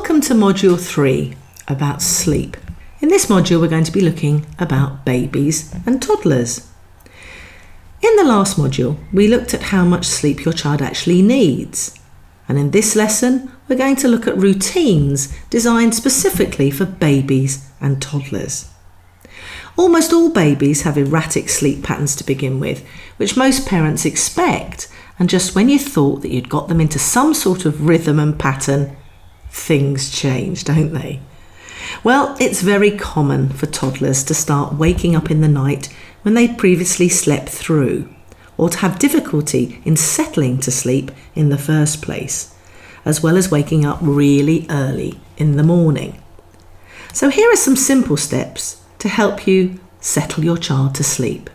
Welcome to Module 3 about sleep. In this module we're going to be looking about babies and toddlers. In the last module we looked at how much sleep your child actually needs, and in this lesson we're going to look at routines designed specifically for babies and toddlers. Almost all babies have erratic sleep patterns to begin with, which most parents expect, and just when you thought that you'd got them into some sort of rhythm and pattern, things change, don't they? Well, it's very common for toddlers to start waking up in the night when they'd previously slept through, or to have difficulty in settling to sleep in the first place, as well as waking up really early in the morning. So here are some simple steps to help you settle your child to sleep.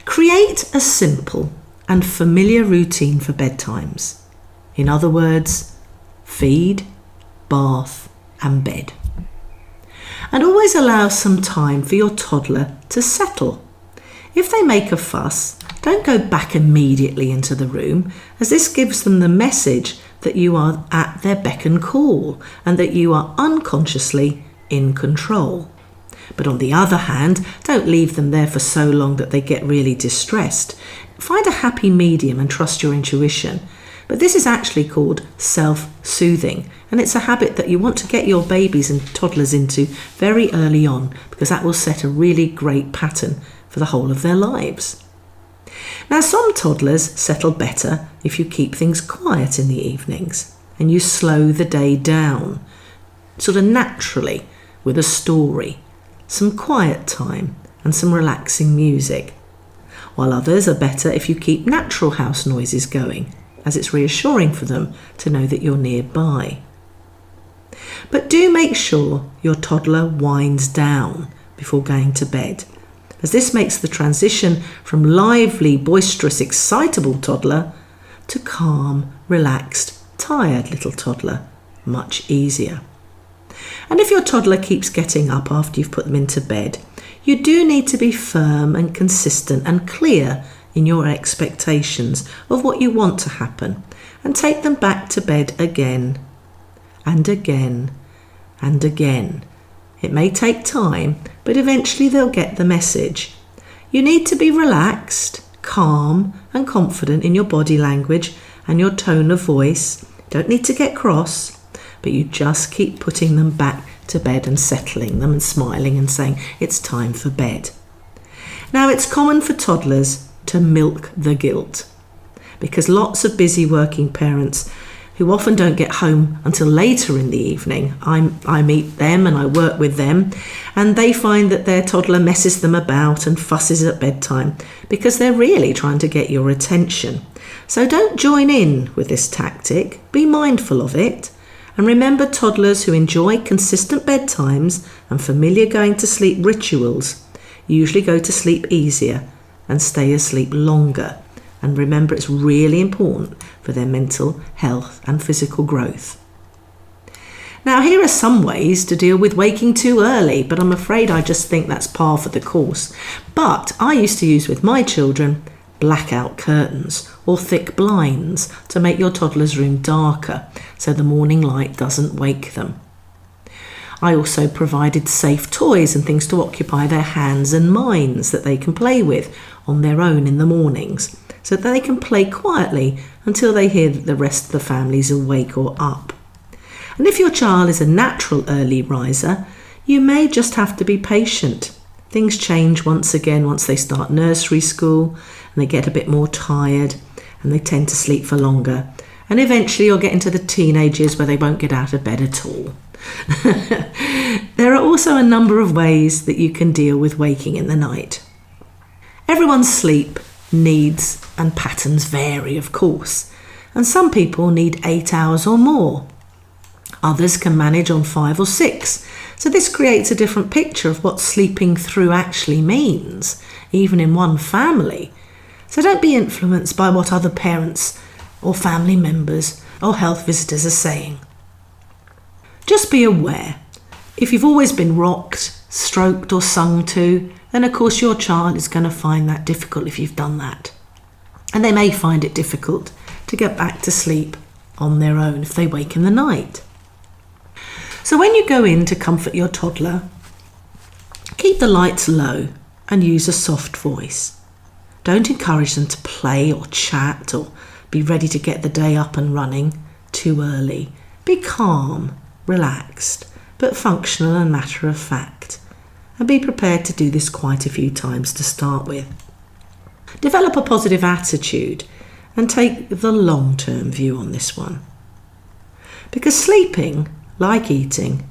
Create a simple and familiar routine for bedtimes. In other words, feed, bath and bed. And always allow some time for your toddler to settle. If they make a fuss, don't go back immediately into the room, as this gives them the message that you are at their beck and call and that you are unconsciously in control. But on the other hand, don't leave them there for so long that they get really distressed. Find a happy medium and trust your intuition. But this is actually called self-soothing, and it's a habit that you want to get your babies and toddlers into very early on, because that will set a really great pattern for the whole of their lives. Now, some toddlers settle better if you keep things quiet in the evenings and you slow the day down, sort of naturally, with a story, some quiet time and some relaxing music, while others are better if you keep natural house noises going, as it's reassuring for them to know that you're nearby. But do make sure your toddler winds down before going to bed, as this makes the transition from lively, boisterous, excitable toddler to calm, relaxed, tired little toddler much easier. And if your toddler keeps getting up after you've put them into bed, you do need to be firm and consistent and clear in your expectations of what you want to happen, and take them back to bed again and again and again. It may take time, but eventually they'll get the message. You need to be relaxed, calm and confident in your body language and your tone of voice. Don't need to get cross, but you just keep putting them back to bed and settling them and smiling and saying it's time for bed. Now, it's common for toddlers to milk the guilt, because lots of busy working parents who often don't get home until later in the evening, I meet them and I work with them, and they find that their toddler messes them about and fusses at bedtime because they're really trying to get your attention. So don't join in with this tactic, be mindful of it, and remember, toddlers who enjoy consistent bedtimes and familiar going to sleep rituals usually go to sleep easier and stay asleep longer. And remember, it's really important for their mental health and physical growth. Now, here are some ways to deal with waking too early, but I'm afraid I just think that's par for the course. But I used to use with my children blackout curtains or thick blinds to make your toddler's room darker so the morning light doesn't wake them. I also provided safe toys and things to occupy their hands and minds that they can play with on their own in the mornings, so that they can play quietly until they hear that the rest of the family's awake or up. And if your child is a natural early riser, you may just have to be patient. Things change once they start nursery school and they get a bit more tired and they tend to sleep for longer. And eventually you'll get into the teenage years where they won't get out of bed at all. There are also a number of ways that you can deal with waking in the night. Everyone's sleep needs and patterns vary, of course, and some people need 8 hours or more. Others can manage on 5 or 6, so this creates a different picture of what sleeping through actually means, even in one family. So don't be influenced by what other parents or family members or health visitors are saying. Just be aware, if you've always been rocked, stroked or sung to, then of course your child is going to find that difficult if you've done that. And they may find it difficult to get back to sleep on their own if they wake in the night. So when you go in to comfort your toddler, keep the lights low and use a soft voice. Don't encourage them to play or chat or be ready to get the day up and running too early. Be calm, relaxed, but functional and matter of fact. And be prepared to do this quite a few times to start with. Develop a positive attitude and take the long-term view on this one. Because sleeping, like eating,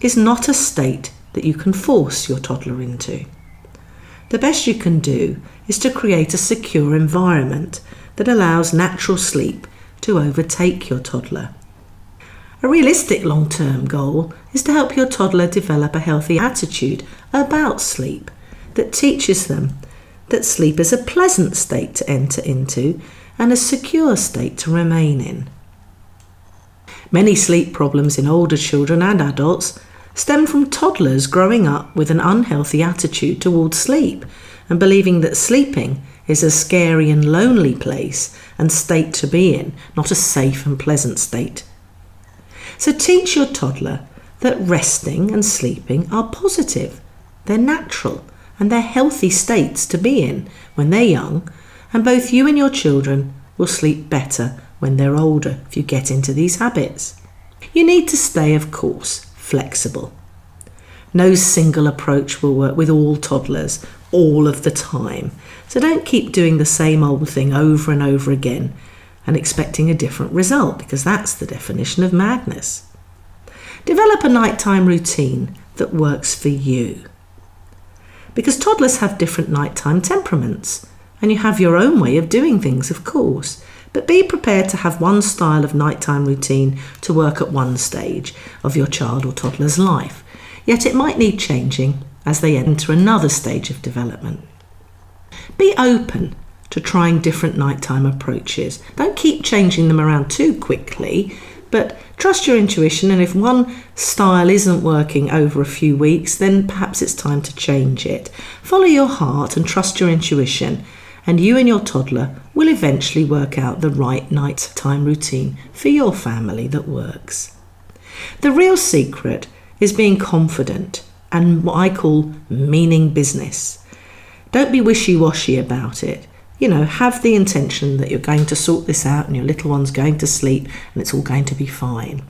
is not a state that you can force your toddler into. The best you can do is to create a secure environment that allows natural sleep to overtake your toddler. A realistic long-term goal is to help your toddler develop a healthy attitude about sleep that teaches them that sleep is a pleasant state to enter into and a secure state to remain in. Many sleep problems in older children and adults stem from toddlers growing up with an unhealthy attitude towards sleep and believing that sleeping is a scary and lonely place and state to be in, not a safe and pleasant state. So teach your toddler that resting and sleeping are positive, they're natural, and they're healthy states to be in when they're young, and both you and your children will sleep better when they're older if you get into these habits. You need to stay, of course, flexible. No single approach will work with all toddlers all of the time, so don't keep doing the same old thing over and over again and expecting a different result, because that's the definition of madness. Develop a nighttime routine that works for you. Because toddlers have different nighttime temperaments, and you have your own way of doing things, of course, but be prepared to have one style of nighttime routine to work at one stage of your child or toddler's life, yet it might need changing as they enter another stage of development. Be open to trying different nighttime approaches. Don't keep changing them around too quickly, but trust your intuition, and if one style isn't working over a few weeks, then perhaps it's time to change it. Follow your heart and trust your intuition, and you and your toddler will eventually work out the right nighttime routine for your family that works. The real secret is being confident and what I call meaning business. Don't be wishy-washy about it. Have the intention that you're going to sort this out and your little one's going to sleep and it's all going to be fine.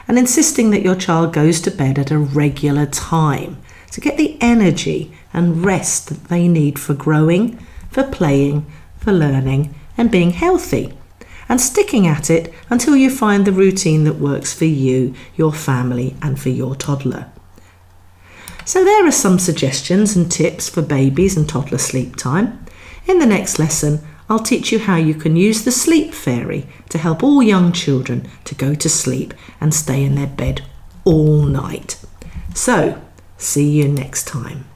And insisting that your child goes to bed at a regular time to get the energy and rest that they need for growing, for playing, for learning and being healthy. And sticking at it until you find the routine that works for you, your family and for your toddler. So there are some suggestions and tips for babies and toddler sleep time. In the next lesson, I'll teach you how you can use the sleep fairy to help all young children to go to sleep and stay in their bed all night. So, see you next time.